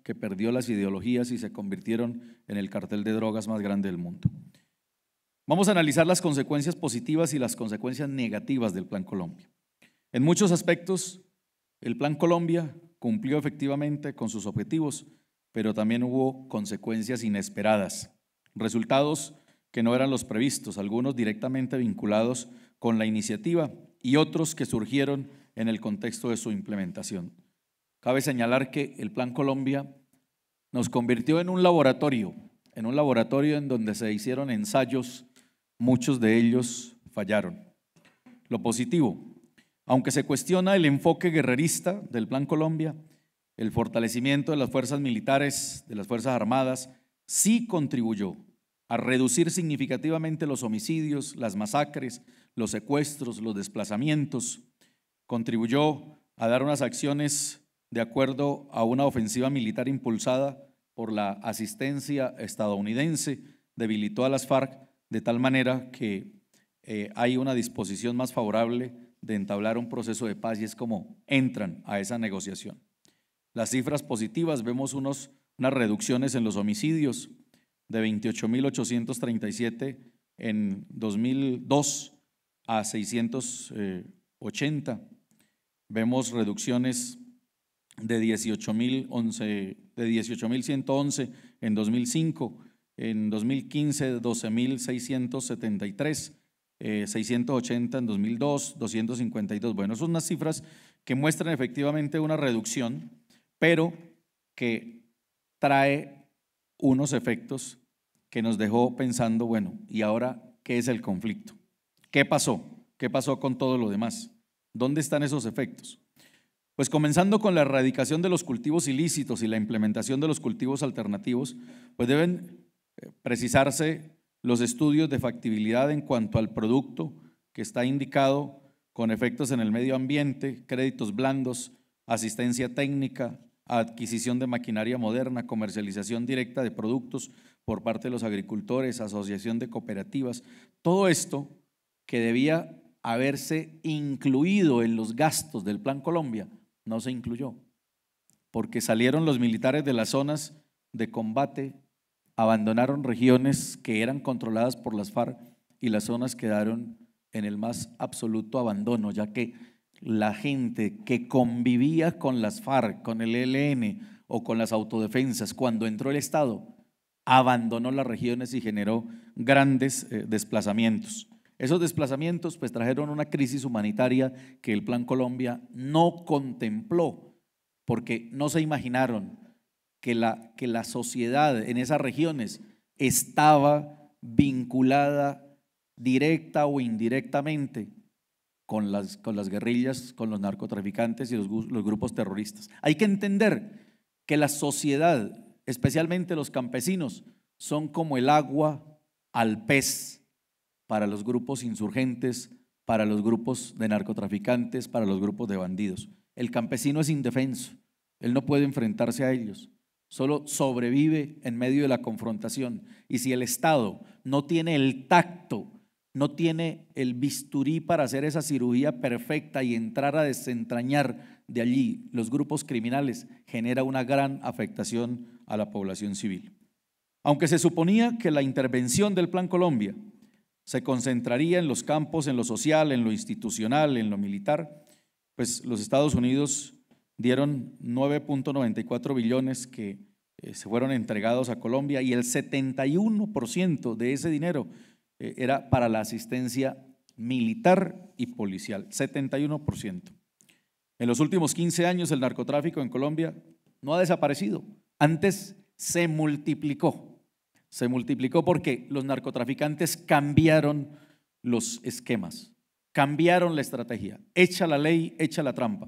que perdió las ideologías y se convirtieron en el cartel de drogas más grande del mundo. Vamos a analizar las consecuencias positivas y las consecuencias negativas del Plan Colombia. En muchos aspectos, el Plan Colombia cumplió efectivamente con sus objetivos, pero también hubo consecuencias inesperadas, resultados que no eran los previstos, algunos directamente vinculados con la iniciativa y otros que surgieron en el contexto de su implementación. Cabe señalar que el Plan Colombia nos convirtió en un laboratorio en donde se hicieron ensayos, muchos de ellos fallaron. Lo positivo: aunque se cuestiona el enfoque guerrerista del Plan Colombia, el fortalecimiento de las fuerzas militares, de las Fuerzas Armadas, sí contribuyó a reducir significativamente los homicidios, las masacres, los secuestros, los desplazamientos. Contribuyó a dar unas acciones de acuerdo a una ofensiva militar impulsada por la asistencia estadounidense, debilitó a las FARC de tal manera que hay una disposición más favorable de entablar un proceso de paz, y es como entran a esa negociación. Las cifras positivas: vemos unas reducciones en los homicidios de 28.837 en 2002 a 680. Vemos reducciones de 18.111 en 2005, en 2015 12.673, 680 en 2002, 252. Bueno, son unas cifras que muestran efectivamente una reducción, pero que trae unos efectos que nos dejó pensando, bueno, ¿y ahora qué es el conflicto? ¿Qué pasó? ¿Qué pasó con todo lo demás? ¿Dónde están esos efectos? Pues comenzando con la erradicación de los cultivos ilícitos y la implementación de los cultivos alternativos, pues deben precisarse los estudios de factibilidad en cuanto al producto que está indicado, con efectos en el medio ambiente, créditos blandos, asistencia técnica, adquisición de maquinaria moderna, comercialización directa de productos por parte de los agricultores, asociación de cooperativas. Todo esto que debía haberse incluido en los gastos del Plan Colombia no se incluyó, porque salieron los militares de las zonas de combate, abandonaron regiones que eran controladas por las FARC y las zonas quedaron en el más absoluto abandono, ya que la gente que convivía con las FARC, con el ELN o con las autodefensas, cuando entró el Estado, abandonó las regiones y generó grandes desplazamientos. Esos desplazamientos pues trajeron una crisis humanitaria que el Plan Colombia no contempló, porque no se imaginaron que la sociedad en esas regiones estaba vinculada directa o indirectamente con las guerrillas, con los narcotraficantes y los grupos terroristas. Hay que entender que la sociedad, especialmente los campesinos, son como el agua al pez para los grupos insurgentes, para los grupos de narcotraficantes, para los grupos de bandidos. El campesino es indefenso, él no puede enfrentarse a ellos, solo sobrevive en medio de la confrontación. Y si el Estado no tiene el tacto, no tiene el bisturí para hacer esa cirugía perfecta y entrar a desentrañar de allí los grupos criminales, genera una gran afectación a la población civil. Aunque se suponía que la intervención del Plan Colombia se concentraría en los campos, en lo social, en lo institucional, en lo militar, pues los Estados Unidos dieron 9.94 billones que se fueron entregados a Colombia, y el 71% de ese dinero era para la asistencia militar y policial, 71%. En los últimos 15 años el narcotráfico en Colombia no ha desaparecido, antes se multiplicó. Se multiplicó porque los narcotraficantes cambiaron los esquemas, cambiaron la estrategia, echa la ley, echa la trampa.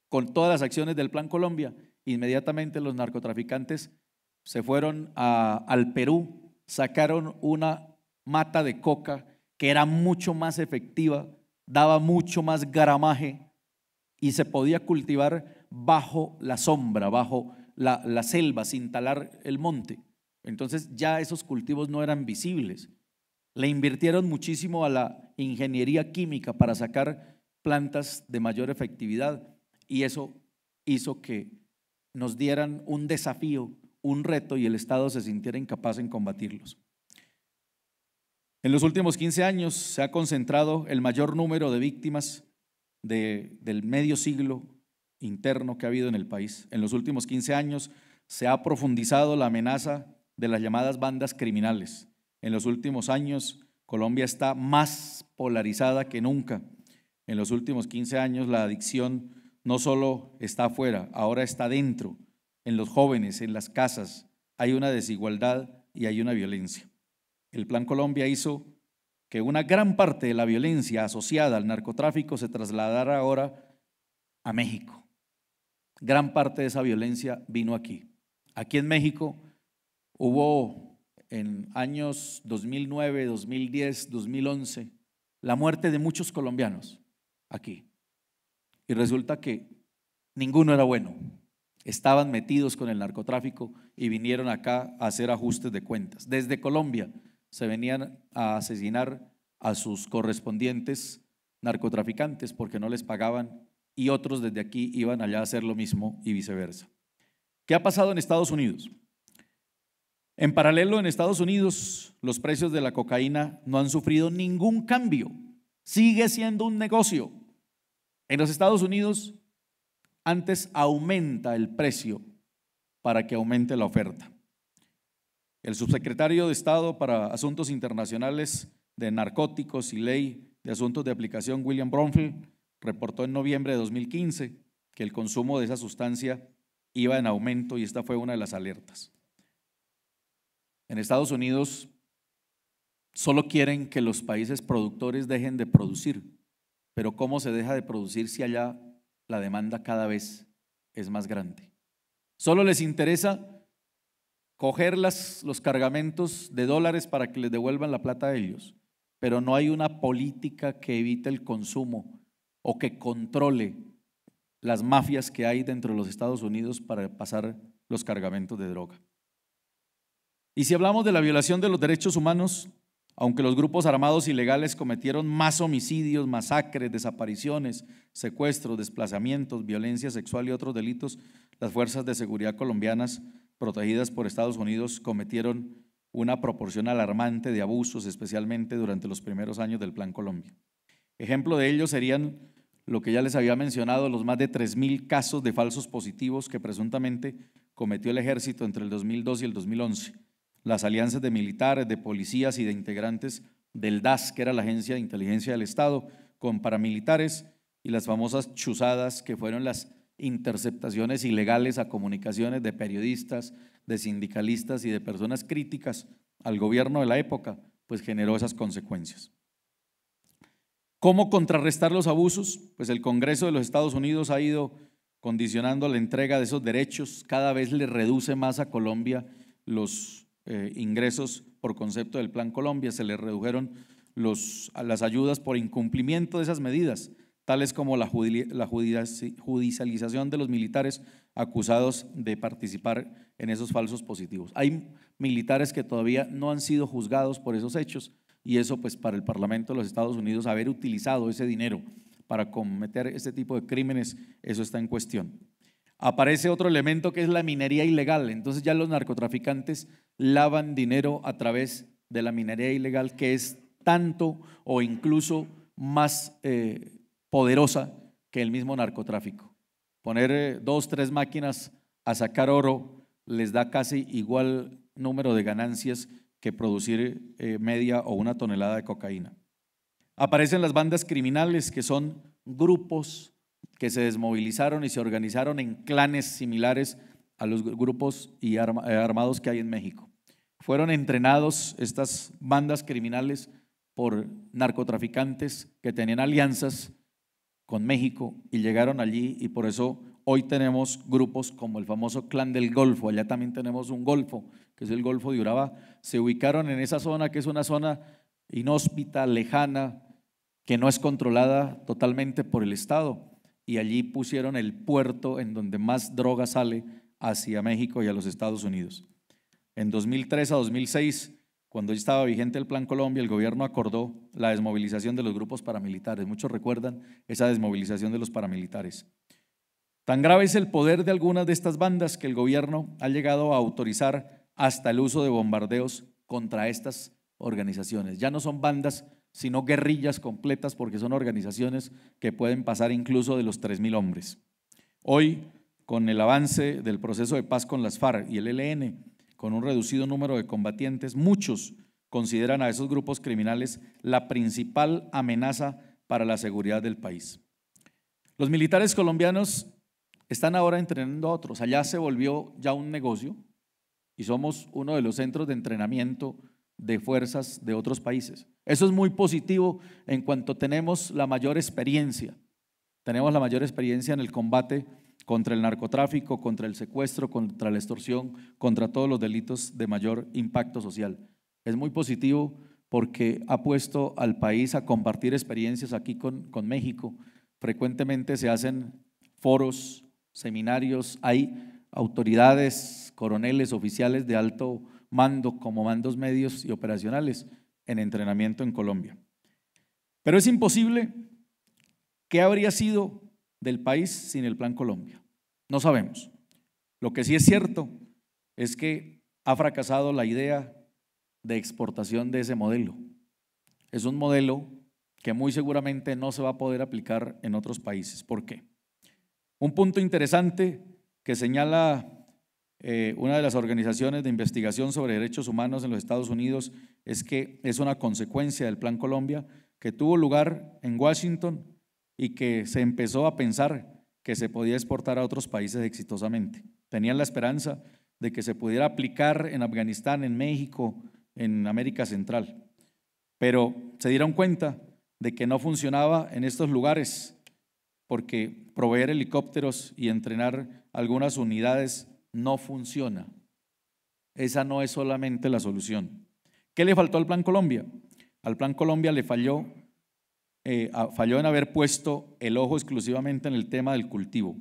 Con todas las acciones del Plan Colombia, inmediatamente los narcotraficantes se fueron al Perú, sacaron una mata de coca que era mucho más efectiva, daba mucho más gramaje y se podía cultivar bajo la sombra, bajo la selva, sin talar el monte. Entonces ya esos cultivos no eran visibles. Le invirtieron muchísimo a la ingeniería química para sacar plantas de mayor efectividad, y eso hizo que nos dieran un desafío, un reto y el Estado se sintiera incapaz en combatirlos. En los últimos 15 años se ha concentrado el mayor número de víctimas del medio siglo interno que ha habido en el país. En los últimos 15 años se ha profundizado la amenaza de las llamadas bandas criminales. En los últimos años Colombia está más polarizada que nunca. En los últimos 15 años la adicción no solo está afuera, ahora está dentro, en los jóvenes, en las casas. Hay una desigualdad y hay una violencia. El Plan Colombia hizo que una gran parte de la violencia asociada al narcotráfico se trasladara ahora a México. Gran parte de esa violencia vino aquí. Aquí en México hubo en años 2009, 2010, 2011 la muerte de muchos colombianos aquí. Y resulta que ninguno era bueno. Estaban metidos con el narcotráfico y vinieron acá a hacer ajustes de cuentas. Desde Colombia se venían a asesinar a sus correspondientes narcotraficantes porque no les pagaban y otros desde aquí iban allá a hacer lo mismo y viceversa. ¿Qué ha pasado en Estados Unidos? En paralelo, en Estados Unidos, los precios de la cocaína no han sufrido ningún cambio. Sigue siendo un negocio. En los Estados Unidos, antes aumenta el precio para que aumente la oferta. El subsecretario de Estado para Asuntos Internacionales de Narcóticos y Ley de Asuntos de Aplicación, William Bromfield, reportó en noviembre de 2015 que el consumo de esa sustancia iba en aumento y esta fue una de las alertas. En Estados Unidos solo quieren que los países productores dejen de producir, pero ¿cómo se deja de producir si allá la demanda cada vez es más grande? Solo les interesa coger los cargamentos de dólares para que les devuelvan la plata a ellos, pero no hay una política que evite el consumo o que controle las mafias que hay dentro de los Estados Unidos para pasar los cargamentos de droga. Y si hablamos de la violación de los derechos humanos, aunque los grupos armados ilegales cometieron más homicidios, masacres, desapariciones, secuestros, desplazamientos, violencia sexual y otros delitos, las fuerzas de seguridad colombianas protegidas por Estados Unidos cometieron una proporción alarmante de abusos, especialmente durante los primeros años del Plan Colombia. Ejemplo de ello serían lo que ya les había mencionado, los más de 3.000 casos de falsos positivos que presuntamente cometió el ejército entre el 2002 y el 2011. Las alianzas de militares, de policías y de integrantes del DAS, que era la Agencia de Inteligencia del Estado, con paramilitares, y las famosas chuzadas, que fueron las interceptaciones ilegales a comunicaciones de periodistas, de sindicalistas y de personas críticas al gobierno de la época, pues generó esas consecuencias. ¿Cómo contrarrestar los abusos? Pues el Congreso de los Estados Unidos ha ido condicionando la entrega de esos derechos, cada vez le reduce más a Colombia los ingresos por concepto del Plan Colombia, se le redujeron las ayudas por incumplimiento de esas medidas, tales como la judicialización de los militares acusados de participar en esos falsos positivos. Hay militares que todavía no han sido juzgados por esos hechos y eso pues para el Parlamento de los Estados Unidos haber utilizado ese dinero para cometer este tipo de crímenes, eso está en cuestión. Aparece otro elemento que es la minería ilegal, entonces ya los narcotraficantes lavan dinero a través de la minería ilegal, que es tanto o incluso más poderosa que el mismo narcotráfico. Poner 2, 3 máquinas a sacar oro les da casi igual número de ganancias que producir media o una tonelada de cocaína. Aparecen las bandas criminales, que son grupos que se desmovilizaron y se organizaron en clanes similares a los grupos armados que hay en México. Fueron entrenados estas bandas criminales por narcotraficantes que tenían alianzas con México y llegaron allí, y por eso hoy tenemos grupos como el famoso Clan del Golfo. Allá también tenemos un golfo, que es el Golfo de Urabá. Se ubicaron en esa zona, que es una zona inhóspita, lejana, que no es controlada totalmente por el Estado, y allí pusieron el puerto en donde más droga sale hacia México y a los Estados Unidos. En 2003 a 2006, cuando ya estaba vigente el Plan Colombia, el gobierno acordó la desmovilización de los grupos paramilitares. Muchos recuerdan esa desmovilización de los paramilitares. Tan grave es el poder de algunas de estas bandas que el gobierno ha llegado a autorizar hasta el uso de bombardeos contra estas organizaciones. Ya no son bandas, sino guerrillas completas, porque son organizaciones que pueden pasar incluso de los 3.000 hombres. Hoy, con el avance del proceso de paz con las FARC y el ELN, con un reducido número de combatientes, muchos consideran a esos grupos criminales la principal amenaza para la seguridad del país. Los militares colombianos están ahora entrenando a otros. Allá se volvió ya un negocio y somos uno de los centros de entrenamiento de fuerzas de otros países. Eso es muy positivo en cuanto tenemos la mayor experiencia. Tenemos la mayor experiencia en el combate contra el narcotráfico, contra el secuestro, contra la extorsión, contra todos los delitos de mayor impacto social. Es muy positivo porque ha puesto al país a compartir experiencias aquí con México. Frecuentemente se hacen foros, seminarios, hay autoridades, coroneles, oficiales de alto mando como mandos medios y operacionales en entrenamiento en Colombia. Pero es imposible. ¿Qué habría sido del país sin el Plan Colombia? No sabemos. Lo que sí es cierto es que ha fracasado la idea de exportación de ese modelo. Es un modelo que muy seguramente no se va a poder aplicar en otros países. ¿Por qué? Un punto interesante que señala una de las organizaciones de investigación sobre derechos humanos en los Estados Unidos es que es una consecuencia del Plan Colombia que tuvo lugar en Washington y que se empezó a pensar que se podía exportar a otros países exitosamente. Tenían la esperanza de que se pudiera aplicar en Afganistán, en México, en América Central, pero se dieron cuenta de que no funcionaba en estos lugares porque proveer helicópteros y entrenar algunas unidades no funciona. Esa no es solamente la solución. ¿Qué le faltó al Plan Colombia? Al Plan Colombia le falló en haber puesto el ojo exclusivamente en el tema del cultivo.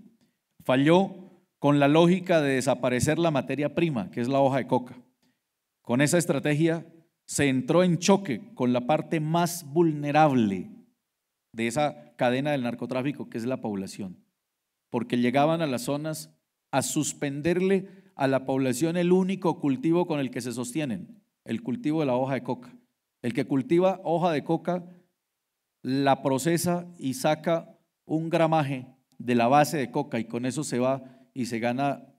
Falló con la lógica de desaparecer la materia prima, que es la hoja de coca. Con esa estrategia se entró en choque con la parte más vulnerable de esa cadena del narcotráfico, que es la población, porque llegaban a las zonas a suspenderle a la población el único cultivo con el que se sostienen, el cultivo de la hoja de coca. El que cultiva hoja de coca la procesa y saca un gramaje de la base de coca y con eso se va y se gana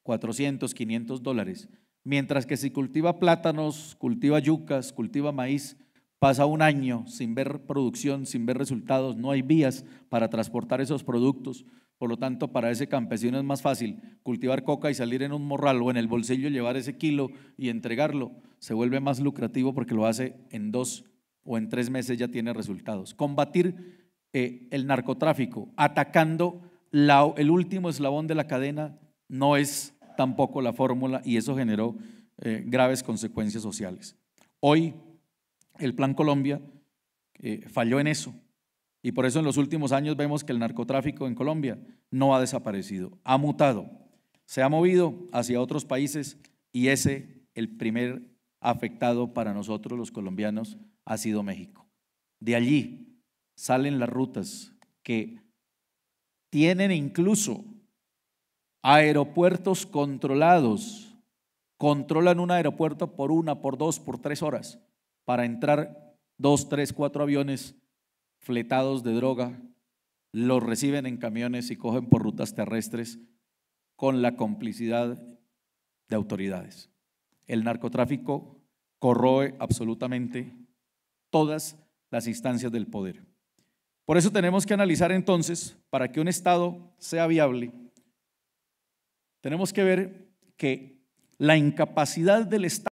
400, 500 dólares. Mientras que si cultiva plátanos, cultiva yucas, cultiva maíz, pasa un año sin ver producción, sin ver resultados, no hay vías para transportar esos productos. Por lo tanto, para ese campesino es más fácil cultivar coca y salir en un morral o en el bolsillo llevar ese kilo y entregarlo. Se vuelve más lucrativo porque lo hace en 2 o en 3 meses ya tiene resultados. Combatir el narcotráfico atacando el último eslabón de la cadena no es tampoco la fórmula y eso generó graves consecuencias sociales. Hoy el Plan Colombia falló en eso y por eso en los últimos años vemos que el narcotráfico en Colombia no ha desaparecido, ha mutado, se ha movido hacia otros países y el primer afectado para nosotros los colombianos ha sido México. De allí salen las rutas que tienen incluso aeropuertos controlados, controlan un aeropuerto por 1, por 2, por 3 horas para entrar 2, 3, 4 aviones fletados de droga, los reciben en camiones y cogen por rutas terrestres con la complicidad de autoridades. El narcotráfico corroe absolutamente todas las instancias del poder. Por eso tenemos que analizar entonces, para que un Estado sea viable, tenemos que ver que la incapacidad del Estado